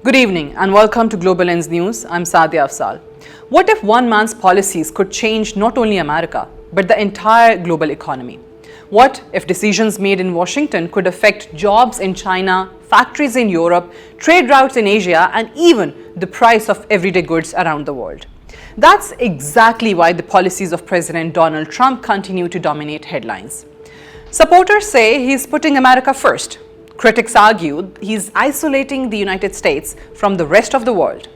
Good evening and welcome to Global Lens News. I'm Sadia Afzal. What if one man's policies could change not only America, but the entire global economy? What if decisions made in Washington could affect jobs in China, factories in Europe, trade routes in Asia, and even the price of everyday goods around the world? That's exactly why the policies of President Donald Trump continue to dominate headlines. Supporters say he's putting America first. Critics argue he's isolating the United States from the rest of the world.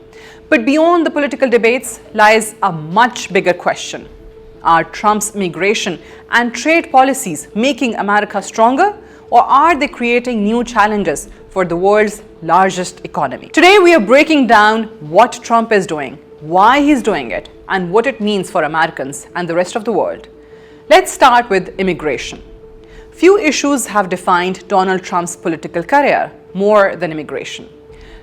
But beyond the political debates lies a much bigger question. Are Trump's migration and trade policies making America stronger, or are they creating new challenges for the world's largest economy? Today we are breaking down what Trump is doing, why he's doing it, and what it means for Americans and the rest of the world. Let's start with immigration. Few issues have defined Donald Trump's political career more than immigration.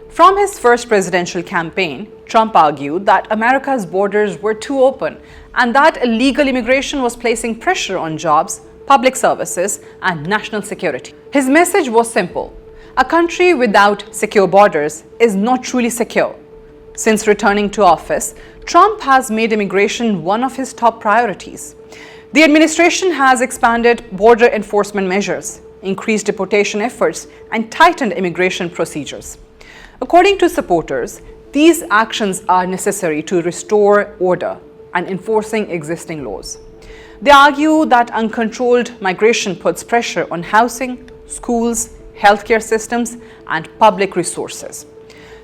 From his first presidential campaign, Trump argued that America's borders were too open and that illegal immigration was placing pressure on jobs, public services, and national security. His message was simple: a country without secure borders is not truly secure. Since returning to office, Trump has made immigration one of his top priorities. The administration has expanded border enforcement measures, increased deportation efforts, and tightened immigration procedures. According to supporters, these actions are necessary to restore order and enforcing existing laws. They argue that uncontrolled migration puts pressure on housing, schools, healthcare systems, and public resources.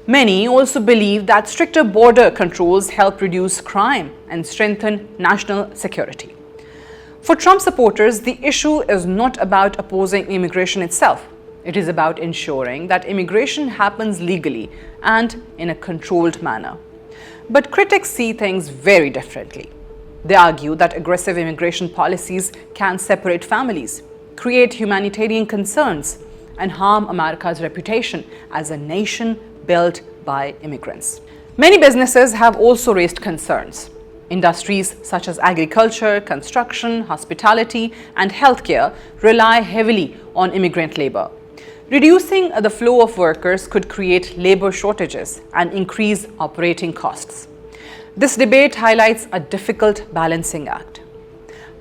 Many also believe that stricter border controls help reduce crime and strengthen national security. For Trump supporters, the issue is not about opposing immigration itself. It is about ensuring that immigration happens legally and in a controlled manner. But critics see things very differently. They argue that aggressive immigration policies can separate families, create humanitarian concerns, and harm America's reputation as a nation built by immigrants. Many businesses have also raised concerns. Industries such as agriculture, construction, hospitality, and healthcare rely heavily on immigrant labor. Reducing the flow of workers could create labor shortages and increase operating costs. This debate highlights a difficult balancing act.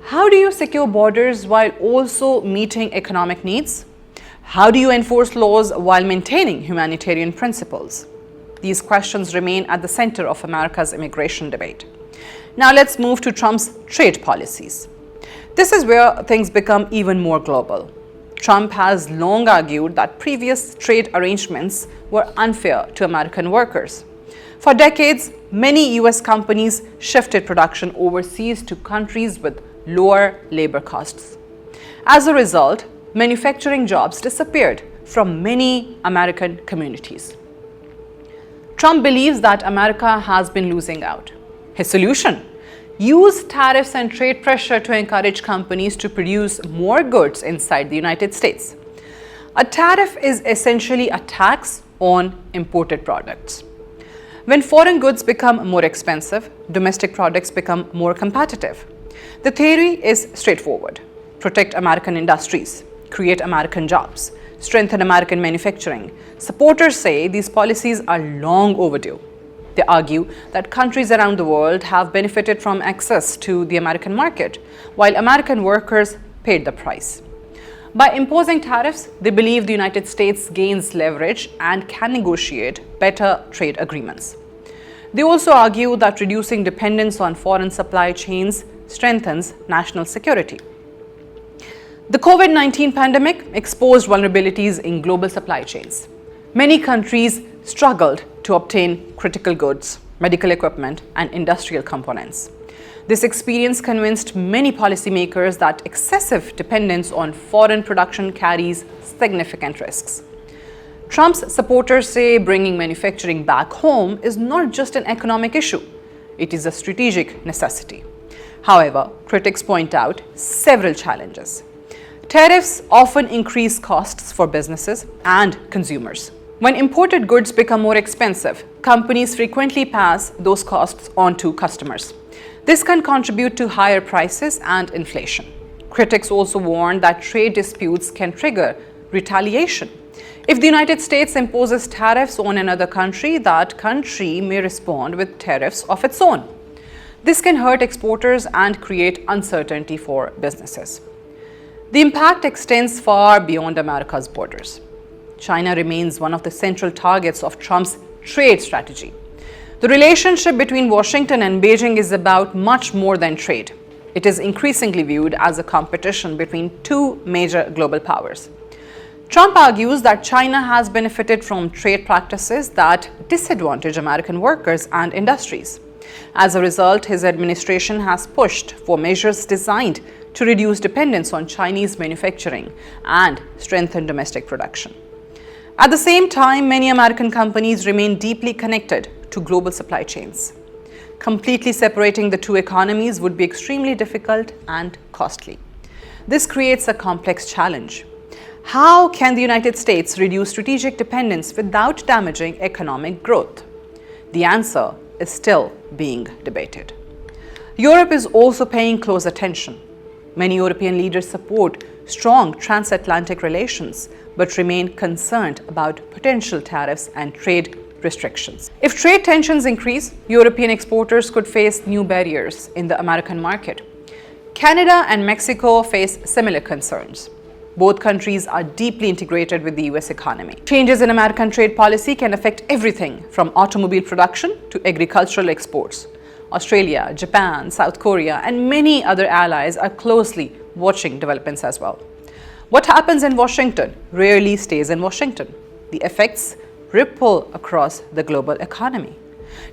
How do you secure borders while also meeting economic needs? How do you enforce laws while maintaining humanitarian principles? These questions remain at the center of America's immigration debate. Now let's move to Trump's trade policies. This is where things become even more global. Trump has long argued that previous trade arrangements were unfair to American workers. For decades, many US companies shifted production overseas to countries with lower labor costs. As a result, manufacturing jobs disappeared from many American communities. Trump believes that America has been losing out. His solution? Use tariffs and trade pressure to encourage companies to produce more goods inside the United States. A tariff is essentially a tax on imported products. When foreign goods become more expensive, domestic products become more competitive. The theory is straightforward: protect American industries, create American jobs, strengthen American manufacturing. Supporters say these policies are long overdue. They argue that countries around the world have benefited from access to the American market, while American workers paid the price. By imposing tariffs, they believe the United States gains leverage and can negotiate better trade agreements. They also argue that reducing dependence on foreign supply chains strengthens national security. The COVID-19 pandemic exposed vulnerabilities in global supply chains. Many countries struggled to obtain critical goods, medical equipment, and industrial components. This experience convinced many policymakers that excessive dependence on foreign production carries significant risks. Trump's supporters say bringing manufacturing back home is not just an economic issue, it is a strategic necessity. However, critics point out several challenges. Tariffs often increase costs for businesses and consumers. When imported goods become more expensive, companies frequently pass those costs on to customers. This can contribute to higher prices and inflation. Critics also warn that trade disputes can trigger retaliation. If the United States imposes tariffs on another country, that country may respond with tariffs of its own. This can hurt exporters and create uncertainty for businesses. The impact extends far beyond America's borders. China remains one of the central targets of Trump's trade strategy. The relationship between Washington and Beijing is about much more than trade. It is increasingly viewed as a competition between two major global powers. Trump argues that China has benefited from trade practices that disadvantage American workers and industries. As a result, his administration has pushed for measures designed to reduce dependence on Chinese manufacturing and strengthen domestic production. At the same time, many American companies remain deeply connected to global supply chains. Completely separating the two economies would be extremely difficult and costly. This creates a complex challenge. How can the United States reduce strategic dependence without damaging economic growth? The answer is still being debated. Europe is also paying close attention. Many European leaders support strong transatlantic relations but remain concerned about potential tariffs and trade restrictions. If trade tensions increase, European exporters could face new barriers in the American market. Canada and Mexico face similar concerns. Both countries are deeply integrated with the US economy. Changes in American trade policy can affect everything from automobile production to agricultural exports. Australia, Japan, South Korea, and many other allies are closely watching developments as well. What happens in Washington rarely stays in Washington. The effects ripple across the global economy.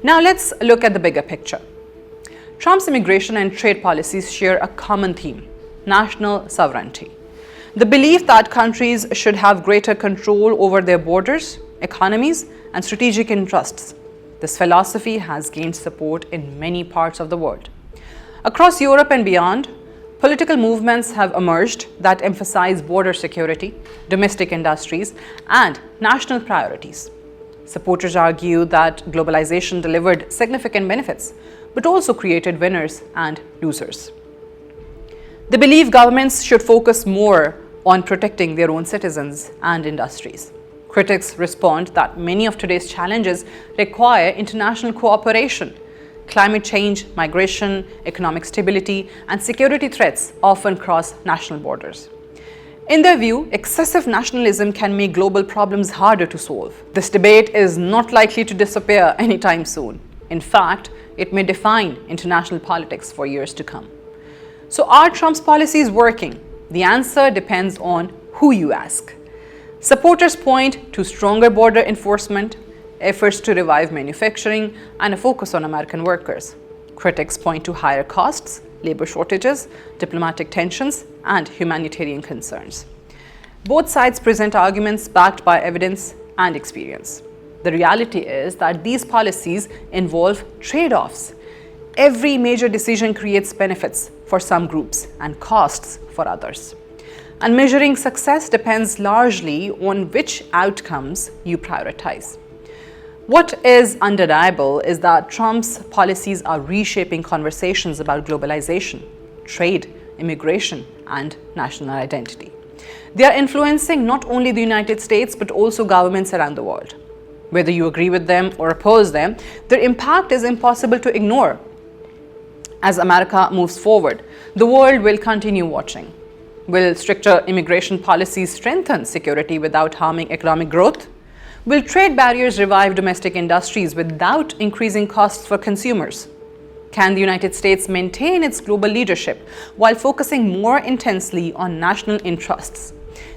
Now let's look at the bigger picture. Trump's immigration and trade policies share a common theme: national sovereignty. The belief that countries should have greater control over their borders, economies, and strategic interests. This philosophy has gained support in many parts of the world. Across Europe and beyond, political movements have emerged that emphasize border security, domestic industries, and national priorities. Supporters argue that globalization delivered significant benefits, but also created winners and losers. They believe governments should focus more on protecting their own citizens and industries. Critics respond that many of today's challenges require international cooperation. Climate change, migration, economic stability, and security threats often cross national borders. In their view, excessive nationalism can make global problems harder to solve. This debate is not likely to disappear anytime soon. In fact, it may define international politics for years to come. So are Trump's policies working? The answer depends on who you ask. Supporters point to stronger border enforcement, efforts to revive manufacturing, and a focus on American workers. Critics point to higher costs, labor shortages, diplomatic tensions, and humanitarian concerns. Both sides present arguments backed by evidence and experience. The reality is that these policies involve trade-offs. Every major decision creates benefits for some groups and costs for others. And measuring success depends largely on which outcomes you prioritize. What is undeniable is that Trump's policies are reshaping conversations about globalization, trade, immigration, and national identity. They are influencing not only the United States but also governments around the world. Whether you agree with them or oppose them, their impact is impossible to ignore. As America moves forward, the world will continue watching. Will stricter immigration policies strengthen security without harming economic growth? Will trade barriers revive domestic industries without increasing costs for consumers? Can the United States maintain its global leadership while focusing more intensely on national interests?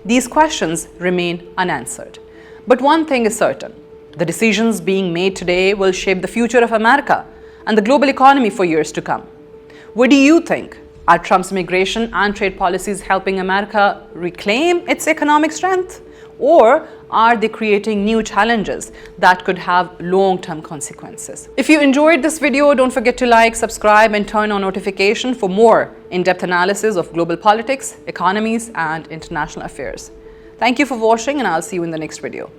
These questions remain unanswered. But one thing is certain: the decisions being made today will shape the future of America and the global economy for years to come. What do you think? Are Trump's immigration and trade policies helping America reclaim its economic strength? Or are they creating new challenges that could have long-term consequences? If you enjoyed this video, don't forget to like, subscribe, and turn on notification for more in-depth analysis of global politics, economies, and international affairs. Thank you for watching, and I'll see you in the next video.